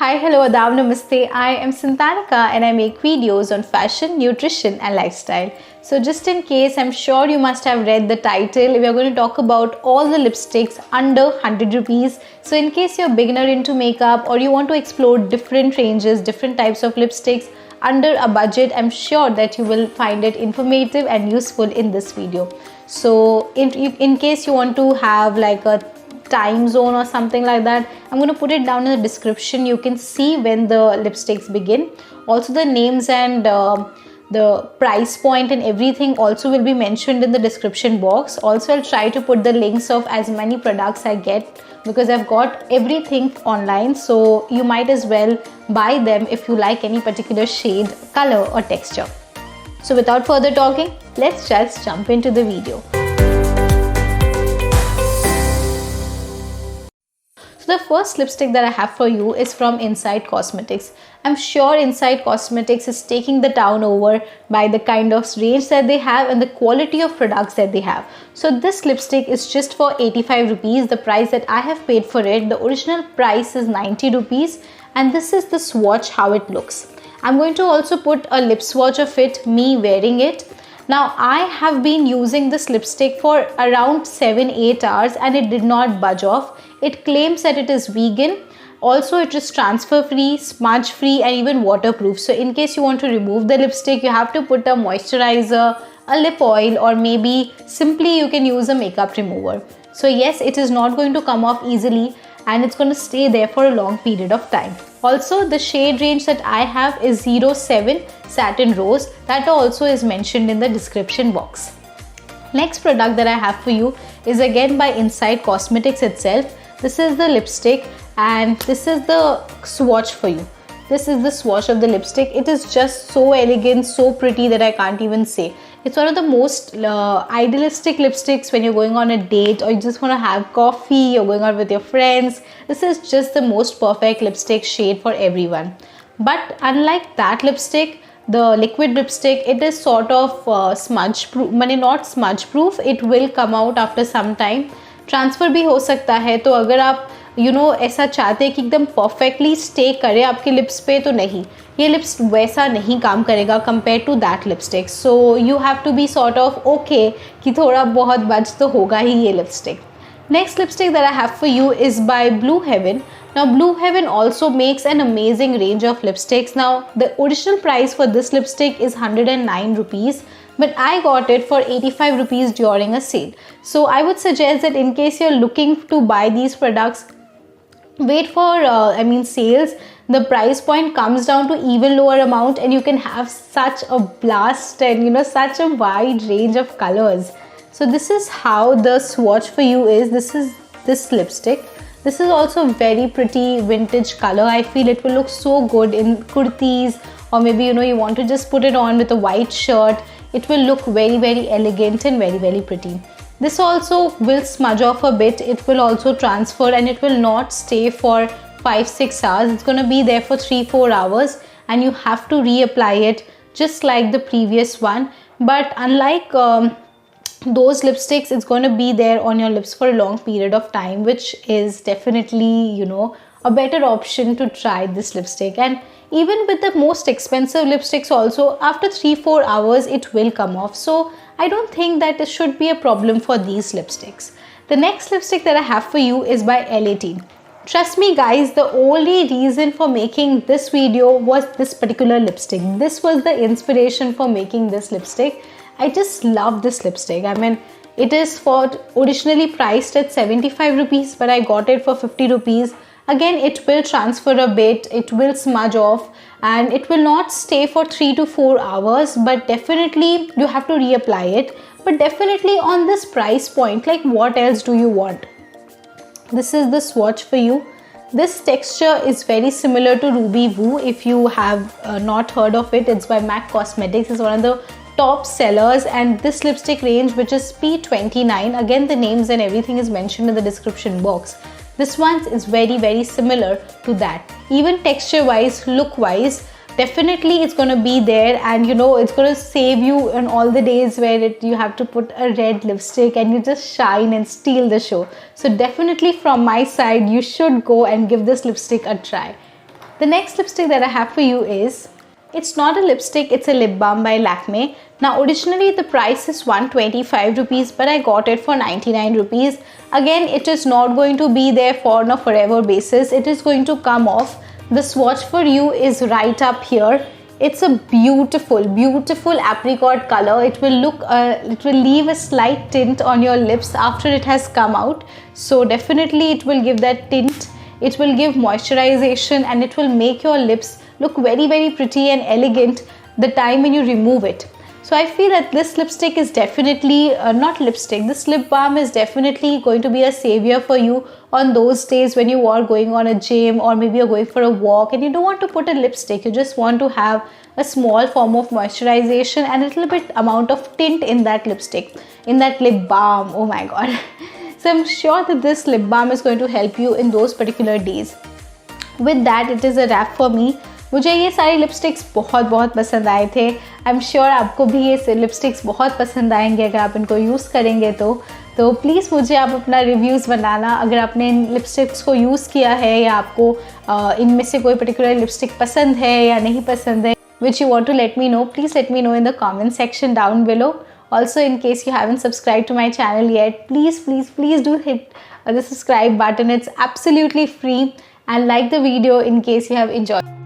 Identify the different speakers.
Speaker 1: Hi, hello, adab, namaste. I am Santanika and I make videos on fashion, nutrition and lifestyle. So just in case, I'm sure you must have read the title, we are going to talk about all the lipsticks under 100 rupees. So in case you're a beginner into makeup or you want to explore different ranges, different types of lipsticks under a budget, I'm sure that you will find it informative and useful in this video. So in case you want to have like a time zone or something like that, I'm going to put it down in the description. You can see when the lipsticks begin. Also the names and the price point and everything also will be mentioned in the description box. Also I'll try to put the links of as many products I get because I've got everything online, so you might as well buy them if you like any particular shade, color or texture. So without further talking, let's just jump into the video. The first lipstick that I have for you is from Insight Cosmetics. I'm sure Insight Cosmetics is taking the town over by the kind of range that they have and the quality of products that they have. So this lipstick is just for 85 rupees, the price that I have paid for it. The original price is 90 rupees and this is the swatch how it looks. I'm going to also put a lip swatch of it, me wearing it. Now I have been using this lipstick for around 7-8 hours and it did not budge off. It claims that it is vegan. Also it is transfer free, smudge free and even waterproof. So in case you want to remove the lipstick, you have to put a moisturizer, a lip oil, or maybe simply you can use a makeup remover. So yes, it is not going to come off easily and it's going to stay there for a long period of time. Also the shade range that I have is 07 Satin Rose. That also is mentioned in the description box. Next product that I have for you is again by Insight Cosmetics itself. This is the lipstick and this is the swatch for you. This is the swatch of the lipstick. It is just so elegant, so pretty that I can't even say. It's one of the most idealistic lipsticks when you're going on a date or you just want to have coffee, you're going out with your friends. This is just the most perfect lipstick shade for everyone. But unlike that lipstick, the liquid lipstick, it is sort of smudge proof, not smudge proof, it will come out after some time. Transfer भी हो सकता है, तो अगर आप ऐसा चाहते हैं कि एकदम परफेक्टली स्टे करे आपके लिप्स पे, तो नहीं, ये लिप्स वैसा नहीं काम करेगा compare to that lipstick. So you have to be sort of okay कि थोड़ा बहुत बच तो होगा ही ये lipstick. Next lipstick that I have for you is by Blue Heaven. Now Blue Heaven also makes an amazing range of lipsticks. Now the original price for this lipstick is 109 rupees. But I got it for 85 rupees during a sale. So I would suggest that in case you're looking to buy these products, wait for sales. The price point comes down to even lower amount and you can have such a blast and such a wide range of colors. So this is how the swatch for you is. This is this lipstick. This is also very pretty vintage color. I feel it will look so good in kurtis or maybe you want to just put it on with a white shirt. It will look very elegant and very pretty. This also will smudge off a bit. It will also transfer and it will not stay for 5-6 hours. It's going to be there for 3-4 hours and you have to reapply it just like the previous one. But unlike those lipsticks, it's going to be there on your lips for a long period of time, which is definitely a better option to try this lipstick. And even with the most expensive lipsticks also, after 3-4 hours it will come off. So I don't think that it should be a problem for these lipsticks. The next lipstick that I have for you is by L18. Trust me guys, the only reason for making this video was this particular lipstick. This was the inspiration for making this lipstick. I just love this lipstick. I mean, it is originally priced at 75 rupees, but I got it for 50 rupees. Again, it will transfer a bit, it will smudge off and it will not stay for 3 to 4 hours, but definitely you have to reapply it. But definitely on this price point, like what else do you want? This is the swatch for you. This texture is very similar to Ruby Woo. If you have not heard of it, it's by MAC Cosmetics. It's one of the top sellers, and this lipstick range, which is P29, again the names and everything is mentioned in the description box. This one is very similar to that. Even texture wise, look wise, definitely it's going to be there, and it's going to save you on all the days where you have to put a red lipstick and you just shine and steal the show. So definitely from my side, you should go and give this lipstick a try. The next lipstick that I have for you is, it's not a lipstick, it's a lip balm by Lakme. Now originally the price is 125 rupees, but I got it for 99 rupees. Again, it is not going to be there for a forever basis. It is going to come off. The swatch for you is right up here. It's a beautiful apricot color. It will leave a slight tint on your lips after it has come out. So definitely it will give that tint. It will give moisturization and it will make your lips look very pretty and elegant the time when you remove it. So I feel that this lipstick is definitely, this lip balm is definitely going to be a savior for you on those days when you are going on a gym, or maybe you're going for a walk and you don't want to put a lipstick. You just want to have a small form of moisturization and a little bit amount of tint in that lipstick, in that lip balm. Oh my god. So I'm sure that this lip balm is going to help you in those particular days. With that, it is a wrap for me. मुझे ये सारे lipsticks बहुत पसंद आए थे. I am sure आपको भी ये लिपस्टिक्स बहुत पसंद आएंगे अगर आप इनको यूज़ करेंगे तो प्लीज़ मुझे आप अपना रिव्यूज़ बनाना अगर आपने इन लिपस्टिक्स को यूज़ किया है, या आपको इनमें से कोई पर्टिकुलर लिपस्टिक पसंद है या नहीं पसंद है, which you want to let me know. Please let me know in the comment section down below. Also, in case you haven't subscribed to my channel yet, please do hit the subscribe button. It's absolutely free, and like the video in case you have enjoyed.